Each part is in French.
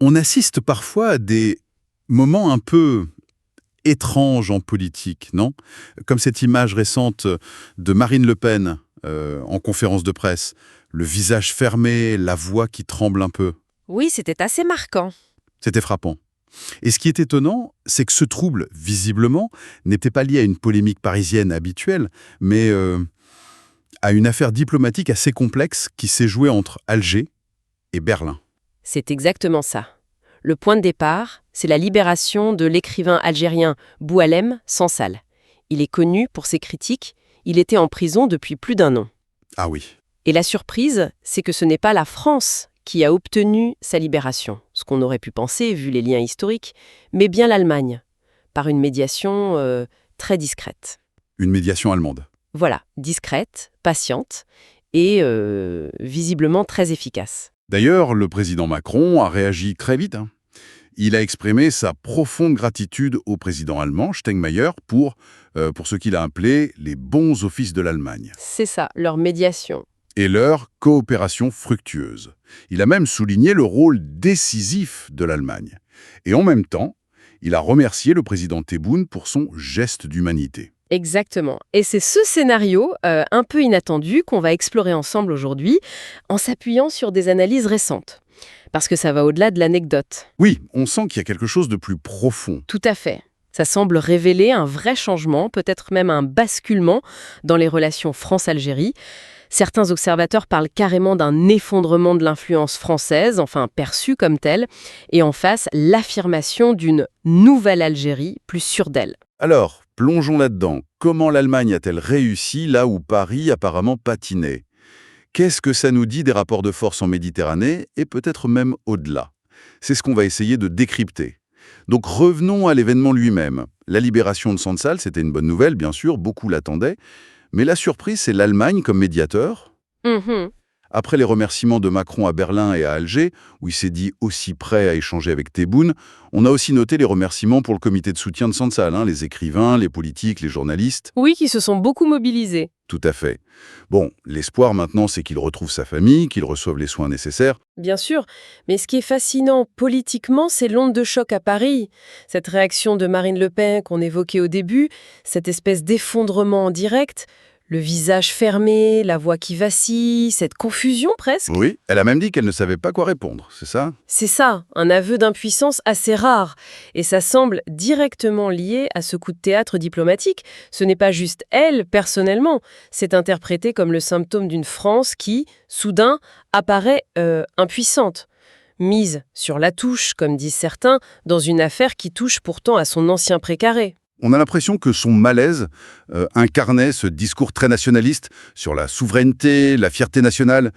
On assiste parfois à des moments un peu étranges en politique, non? Comme cette image récente de Marine Le Pen en conférence de presse. Le visage fermé, la voix qui tremble un peu. Oui, c'était assez marquant. C'était frappant. Et ce qui est étonnant, c'est que ce trouble, visiblement, n'était pas lié à une polémique parisienne habituelle, mais à une affaire diplomatique assez complexe qui s'est jouée entre Alger et Berlin. C'est exactement ça. Le point de départ, c'est la libération de l'écrivain algérien Boualem Sansal. Il est connu pour ses critiques, il était en prison depuis plus d'1 an. Ah oui. Et la surprise, c'est que ce n'est pas la France qui a obtenu sa libération, ce qu'on aurait pu penser vu les liens historiques, mais bien l'Allemagne, par une médiation très discrète. Une médiation allemande. Voilà, discrète, patiente et visiblement très efficace. D'ailleurs, le président Macron a réagi très vite. Il a exprimé sa profonde gratitude au président allemand, Steinmeier, pour ce qu'il a appelé les bons offices de l'Allemagne C'est ça, leur médiation. et leur coopération fructueuse. Il a même souligné le rôle décisif de l'Allemagne. Et en même temps, il a remercié le président Tebboune pour son geste d'humanité. Exactement. Et c'est ce scénario un peu inattendu qu'on va explorer ensemble aujourd'hui en s'appuyant sur des analyses récentes. Parce que ça va au-delà de l'anecdote. Oui, on sent qu'il y a quelque chose de plus profond. Tout à fait. Ça semble révéler un vrai changement, peut-être même un basculement dans les relations France-Algérie. Certains observateurs parlent carrément d'un effondrement de l'influence française, enfin perçue comme telle, et en face, l'affirmation d'une nouvelle Algérie plus sûre d'elle. Alors, plongeons là-dedans. Comment l'Allemagne a-t-elle réussi là où Paris apparemment patinait ? Qu'est-ce que ça nous dit des rapports de force en Méditerranée et peut-être même au-delà? C'est ce qu'on va essayer de décrypter. Donc revenons à l'événement lui-même. La libération de Sansal, c'était une bonne nouvelle, bien sûr, beaucoup l'attendaient. Mais la surprise, c'est l'Allemagne comme médiateur. Mhm. Après les remerciements de Macron à Berlin et à Alger, où il s'est dit aussi prêt à échanger avec Tebboune, on a aussi noté les remerciements pour le comité de soutien de Sansal, les écrivains, les politiques, les journalistes. Oui, qui se sont beaucoup mobilisés. Tout à fait. Bon, l'espoir maintenant, c'est qu'il retrouve sa famille, qu'il reçoive les soins nécessaires. Bien sûr, mais ce qui est fascinant politiquement, c'est l'onde de choc à Paris. Cette réaction de Marine Le Pen qu'on évoquait au début, cette espèce d'effondrement en direct, le visage fermé, la voix qui vacille, cette confusion presque. Oui, elle a même dit qu'elle ne savait pas quoi répondre, c'est ça? C'est ça, un aveu d'impuissance assez rare. Et ça semble directement lié à ce coup de théâtre diplomatique. Ce n'est pas juste elle, personnellement. C'est interprété comme le symptôme d'une France qui, soudain, apparaît impuissante. Mise sur la touche, comme disent certains, dans une affaire qui touche pourtant à son ancien précaré. On a l'impression que son malaise incarnait ce discours très nationaliste sur la souveraineté, la fierté nationale,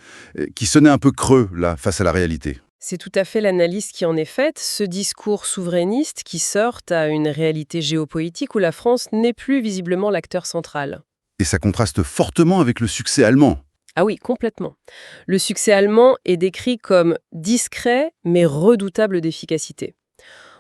qui sonnait un peu creux, là, face à la réalité. C'est tout à fait l'analyse qui en est faite, ce discours souverainiste qui sort à une réalité géopolitique où la France n'est plus visiblement l'acteur central. Et ça contraste fortement avec le succès allemand. Ah oui, complètement. Le succès allemand est décrit comme discret mais redoutable d'efficacité.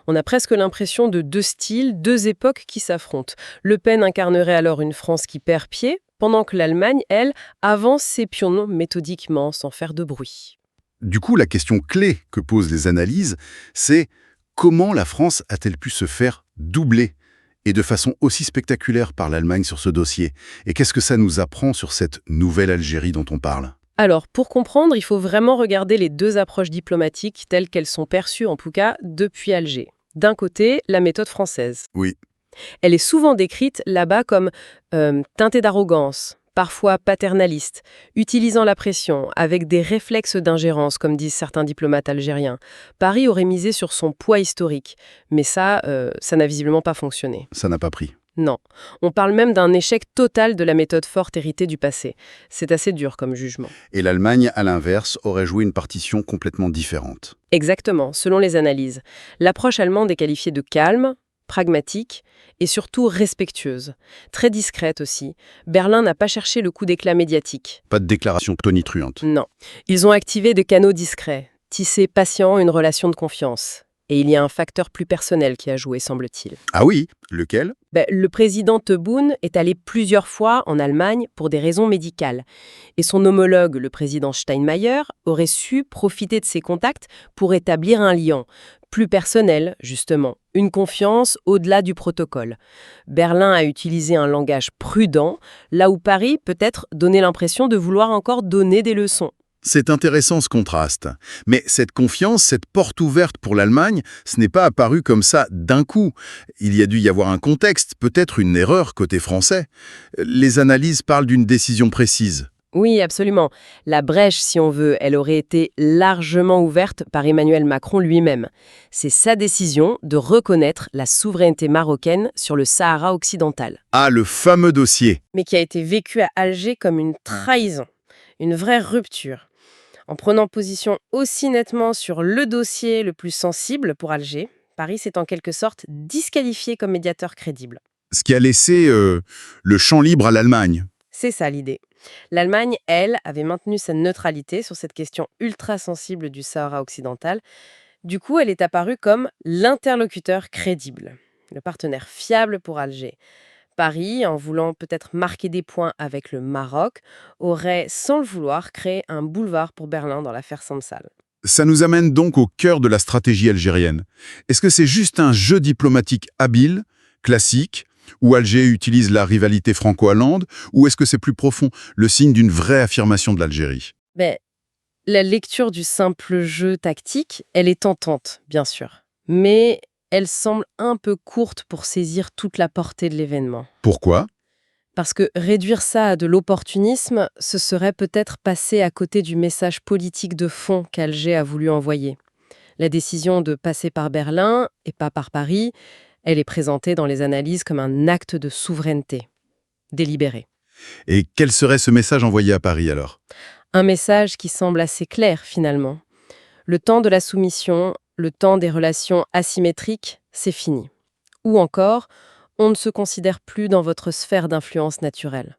On a presque l'impression de deux styles, deux époques qui s'affrontent. Le Pen incarnerait alors une France qui perd pied, pendant que l'Allemagne, elle, avance ses pions méthodiquement, sans faire de bruit. Du coup, la question clé que posent les analyses, c'est comment la France a-t-elle pu se faire doubler et de façon aussi spectaculaire par l'Allemagne sur ce dossier? Et qu'est-ce que ça nous apprend sur cette nouvelle Algérie dont on parle? Alors, pour comprendre, il faut vraiment regarder les deux approches diplomatiques telles qu'elles sont perçues, en tout cas, depuis Alger. D'un côté, la méthode française. Oui. Elle est souvent décrite là-bas comme teintée d'arrogance, parfois paternaliste, utilisant la pression, avec des réflexes d'ingérence, comme disent certains diplomates algériens. Paris aurait misé sur son poids historique, mais ça n'a visiblement pas fonctionné. Ça n'a pas pris. Non. On parle même d'un échec total de la méthode forte héritée du passé. C'est assez dur comme jugement. Et l'Allemagne, à l'inverse, aurait joué une partition complètement différente. Exactement, selon les analyses. L'approche allemande est qualifiée de calme, pragmatique et surtout respectueuse. Très discrète aussi. Berlin n'a pas cherché le coup d'éclat médiatique. Pas de déclaration tonitruante. Non. Ils ont activé des canaux discrets, tissé patient une relation de confiance. Et il y a un facteur plus personnel qui a joué, semble-t-il. Ah oui, lequel? Le président Tebboune est allé plusieurs fois en Allemagne pour des raisons médicales. Et son homologue, le président Steinmeier, aurait su profiter de ses contacts pour établir un lien plus personnel, justement, une confiance au-delà du protocole. Berlin a utilisé un langage prudent, là où Paris peut-être donnait l'impression de vouloir encore donner des leçons. C'est intéressant ce contraste. Mais cette confiance, cette porte ouverte pour l'Allemagne, ce n'est pas apparu comme ça d'un coup. Il y a dû y avoir un contexte, peut-être une erreur côté français. Les analyses parlent d'une décision précise. Oui, absolument. La brèche, si on veut, elle aurait été largement ouverte par Emmanuel Macron lui-même. C'est sa décision de reconnaître la souveraineté marocaine sur le Sahara occidental. Ah, le fameux dossier. Mais qui a été vécu à Alger comme une trahison, une vraie rupture. En prenant position aussi nettement sur le dossier le plus sensible pour Alger, Paris s'est en quelque sorte disqualifié comme médiateur crédible. Ce qui a laissé le champ libre à l'Allemagne. C'est ça l'idée. L'Allemagne, elle, avait maintenu sa neutralité sur cette question ultra sensible du Sahara occidental. Du coup, elle est apparue comme l'interlocuteur crédible, le partenaire fiable pour Alger. Paris, en voulant peut-être marquer des points avec le Maroc, aurait, sans le vouloir, créé un boulevard pour Berlin dans l'affaire Samsal. Ça nous amène donc au cœur de la stratégie algérienne. Est-ce que c'est juste un jeu diplomatique habile, classique, où Alger utilise la rivalité franco-allemande, ou est-ce que c'est plus profond, le signe d'une vraie affirmation de l'Algérie? La lecture du simple jeu tactique, elle est tentante, bien sûr. Mais elle semble un peu courte pour saisir toute la portée de l'événement. Pourquoi? Parce que réduire ça à de l'opportunisme, ce serait peut-être passer à côté du message politique de fond qu'Alger a voulu envoyer. La décision de passer par Berlin et pas par Paris, elle est présentée dans les analyses comme un acte de souveraineté, délibéré. Et quel serait ce message envoyé à Paris alors? Un message qui semble assez clair finalement. Le temps de la soumission, le temps des relations asymétriques, c'est fini. Ou encore, on ne se considère plus dans votre sphère d'influence naturelle.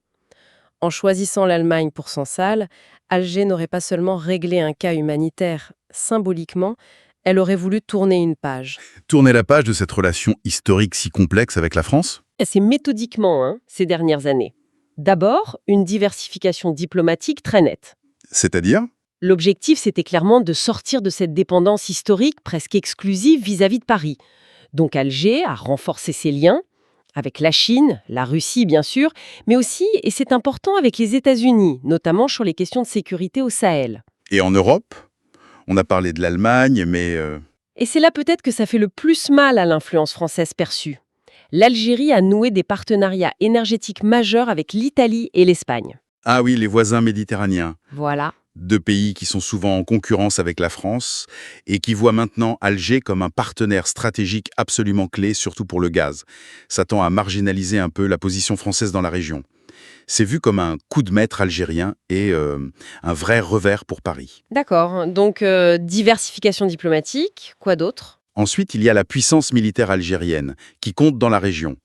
En choisissant l'Allemagne pour Sansal, Alger n'aurait pas seulement réglé un cas humanitaire. Symboliquement, elle aurait voulu tourner une page. Tourner la page de cette relation historique si complexe avec la France? Et c'est méthodiquement, ces dernières années. D'abord, une diversification diplomatique très nette. C'est-à-dire? L'objectif, c'était clairement de sortir de cette dépendance historique presque exclusive vis-à-vis de Paris. Donc Alger a renforcé ses liens avec la Chine, la Russie bien sûr, mais aussi, et c'est important, avec les États-Unis, notamment sur les questions de sécurité au Sahel. Et en Europe? On a parlé de l'Allemagne, mais... Et c'est là peut-être que ça fait le plus mal à l'influence française perçue. L'Algérie a noué des partenariats énergétiques majeurs avec l'Italie et l'Espagne. Ah oui, les voisins méditerranéens. Voilà. Deux pays qui sont souvent en concurrence avec la France et qui voient maintenant Alger comme un partenaire stratégique absolument clé, surtout pour le gaz. Ça tend à marginaliser un peu la position française dans la région. C'est vu comme un coup de maître algérien et un vrai revers pour Paris. D'accord, donc diversification diplomatique, quoi d'autre? Ensuite, il y a la puissance militaire algérienne qui compte dans la région.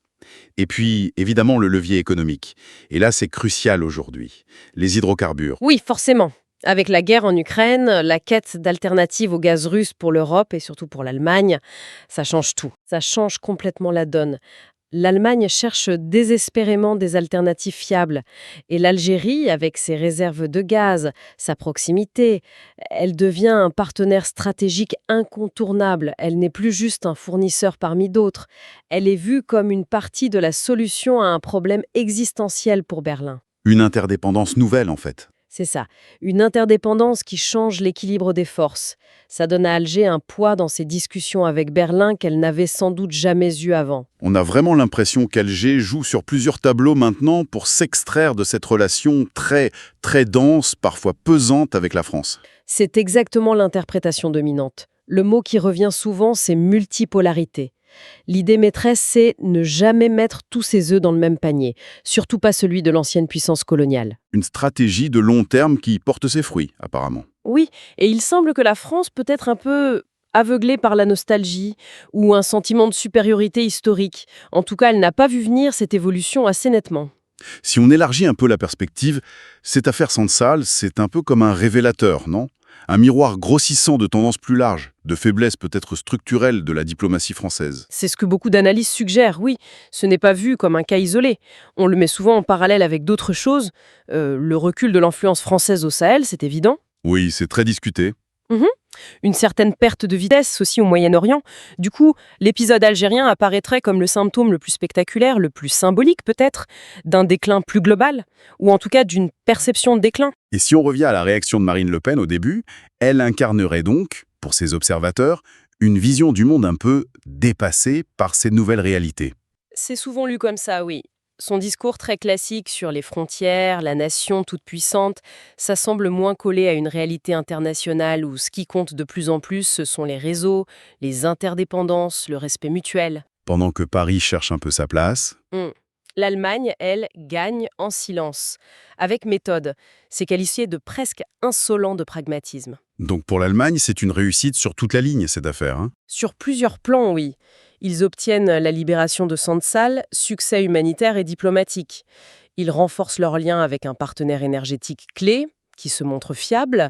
Et puis, évidemment, le levier économique. Et là, c'est crucial aujourd'hui. Les hydrocarbures. Oui, forcément. Avec la guerre en Ukraine, la quête d'alternatives au gaz russe pour l'Europe et surtout pour l'Allemagne, ça change tout. Ça change complètement la donne. L'Allemagne cherche désespérément des alternatives fiables. Et l'Algérie, avec ses réserves de gaz, sa proximité, elle devient un partenaire stratégique incontournable. Elle n'est plus juste un fournisseur parmi d'autres. Elle est vue comme une partie de la solution à un problème existentiel pour Berlin. Une interdépendance nouvelle, en fait. C'est ça, une interdépendance qui change l'équilibre des forces. Ça donne à Alger un poids dans ses discussions avec Berlin qu'elle n'avait sans doute jamais eu avant. On a vraiment l'impression qu'Alger joue sur plusieurs tableaux maintenant pour s'extraire de cette relation très, très dense, parfois pesante avec la France. C'est exactement l'interprétation dominante. Le mot qui revient souvent, c'est multipolarité. L'idée maîtresse, c'est ne jamais mettre tous ses œufs dans le même panier, surtout pas celui de l'ancienne puissance coloniale. Une stratégie de long terme qui porte ses fruits, apparemment. Oui, et il semble que la France peut être un peu aveuglée par la nostalgie ou un sentiment de supériorité historique. En tout cas, elle n'a pas vu venir cette évolution assez nettement. Si on élargit un peu la perspective, cette affaire Sansal, c'est un peu comme un révélateur, non? un miroir grossissant de tendances plus larges, de faiblesses peut-être structurelles de la diplomatie française. C'est ce que beaucoup d'analyses suggèrent, oui. Ce n'est pas vu comme un cas isolé. On le met souvent en parallèle avec d'autres choses. Le recul de l'influence française au Sahel, c'est évident. Oui, c'est très discuté. Mhm. Une certaine perte de vitesse aussi au Moyen-Orient. Du coup, l'épisode algérien apparaîtrait comme le symptôme le plus spectaculaire, le plus symbolique peut-être, d'un déclin plus global, ou en tout cas d'une perception de déclin. Et si on revient à la réaction de Marine Le Pen au début, elle incarnerait donc, pour ses observateurs, une vision du monde un peu dépassée par ces nouvelles réalités. C'est souvent lu comme ça, oui. Son discours très classique sur les frontières, la nation toute puissante, ça semble moins collé à une réalité internationale où ce qui compte de plus en plus, ce sont les réseaux, les interdépendances, le respect mutuel. Pendant que Paris cherche un peu sa place, L'Allemagne, elle, gagne en silence, avec méthode. C'est qualifié de presque insolent de pragmatisme. donc pour l'Allemagne, c'est une réussite sur toute la ligne, cette affaire, hein. Sur plusieurs plans, oui. Ils obtiennent la libération de Sandsal, succès humanitaire et diplomatique. Ils renforcent leurs liens avec un partenaire énergétique clé, qui se montre fiable.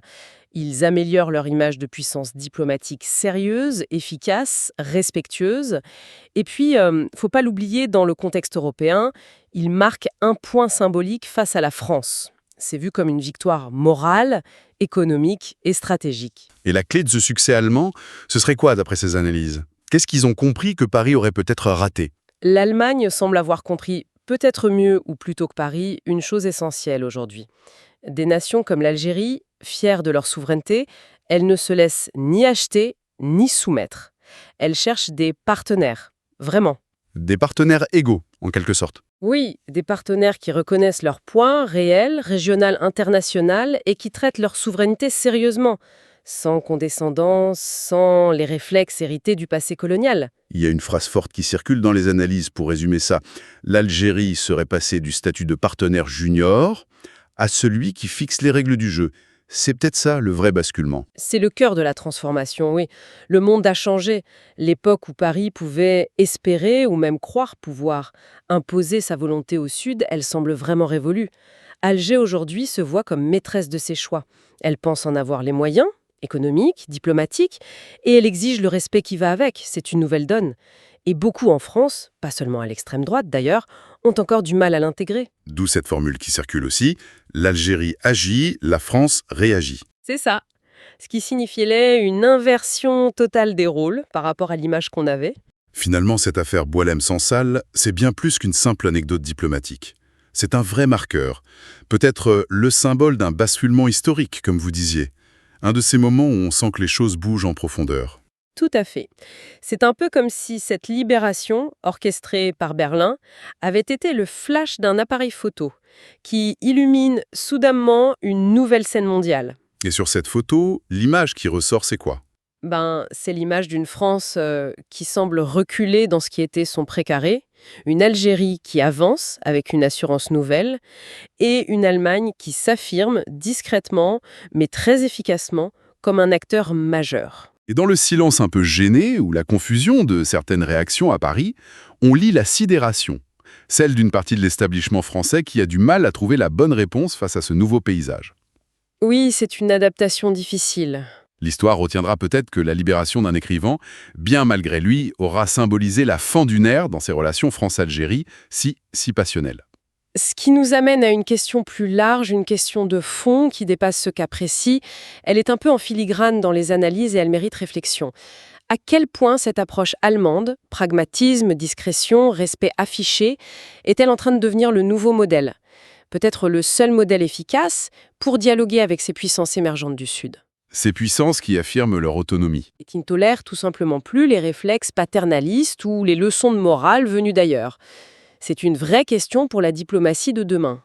Ils améliorent leur image de puissance diplomatique sérieuse, efficace, respectueuse. Et puis, faut pas l'oublier, dans le contexte européen, ils marquent un point symbolique face à la France. C'est vu comme une victoire morale, économique et stratégique. Et la clé de ce succès allemand, ce serait quoi d'après ces analyses? Qu'est-ce qu'ils ont compris que Paris aurait peut-être raté? L'Allemagne semble avoir compris, peut-être mieux ou plutôt que Paris, une chose essentielle aujourd'hui. Des nations comme l'Algérie, fières de leur souveraineté, elles ne se laissent ni acheter ni soumettre. Elles cherchent des partenaires, vraiment. Des partenaires égaux, en quelque sorte. Oui, des partenaires qui reconnaissent leur poids réel, régional, international et qui traitent leur souveraineté sérieusement, sans condescendance, sans les réflexes hérités du passé colonial. Il y a une phrase forte qui circule dans les analyses pour résumer ça. L'Algérie serait passée du statut de partenaire junior à celui qui fixe les règles du jeu. C'est peut-être ça le vrai basculement. C'est le cœur de la transformation, oui. Le monde a changé. L'époque où Paris pouvait espérer ou même croire pouvoir imposer sa volonté au Sud, elle semble vraiment révolue. Alger aujourd'hui se voit comme maîtresse de ses choix. Elle pense en avoir les moyens, économiques, diplomatiques, et elle exige le respect qui va avec. C'est une nouvelle donne. Et beaucoup en France, pas seulement à l'extrême droite d'ailleurs, ont encore du mal à l'intégrer. D'où cette formule qui circule aussi. L'Algérie agit, la France réagit. C'est ça. Ce qui signifiait une inversion totale des rôles par rapport à l'image qu'on avait. Finalement, cette affaire Boualem-Sansal, c'est bien plus qu'une simple anecdote diplomatique. C'est un vrai marqueur. Peut-être le symbole d'un basculement historique, comme vous disiez. Un de ces moments où on sent que les choses bougent en profondeur. Tout à fait. C'est un peu comme si cette libération, orchestrée par Berlin, avait été le flash d'un appareil photo qui illumine soudainement une nouvelle scène mondiale. Et sur cette photo, l'image qui ressort, c'est quoi? C'est l'image d'une France qui semble reculer dans ce qui était son précaré, une Algérie qui avance avec une assurance nouvelle, et une Allemagne qui s'affirme discrètement, mais très efficacement, comme un acteur majeur. Et dans le silence un peu gêné ou la confusion de certaines réactions à Paris, on lit la sidération, celle d'une partie de l'établissement français qui a du mal à trouver la bonne réponse face à ce nouveau paysage. Oui, c'est une adaptation difficile. L'histoire retiendra peut-être que la libération d'un écrivain, bien malgré lui, aura symbolisé la fin d'une ère dans ses relations France-Algérie, si passionnelles. Ce qui nous amène à une question plus large, une question de fond qui dépasse ce cas précis. Elle est un peu en filigrane dans les analyses et elle mérite réflexion. À quel point cette approche allemande, pragmatisme, discrétion, respect affiché, est-elle en train de devenir le nouveau modèle? Peut-être le seul modèle efficace pour dialoguer avec ces puissances émergentes du Sud. Ces puissances qui affirment leur autonomie. Et qui ne tolèrent tout simplement plus les réflexes paternalistes ou les leçons de morale venues d'ailleurs. C'est une vraie question pour la diplomatie de demain.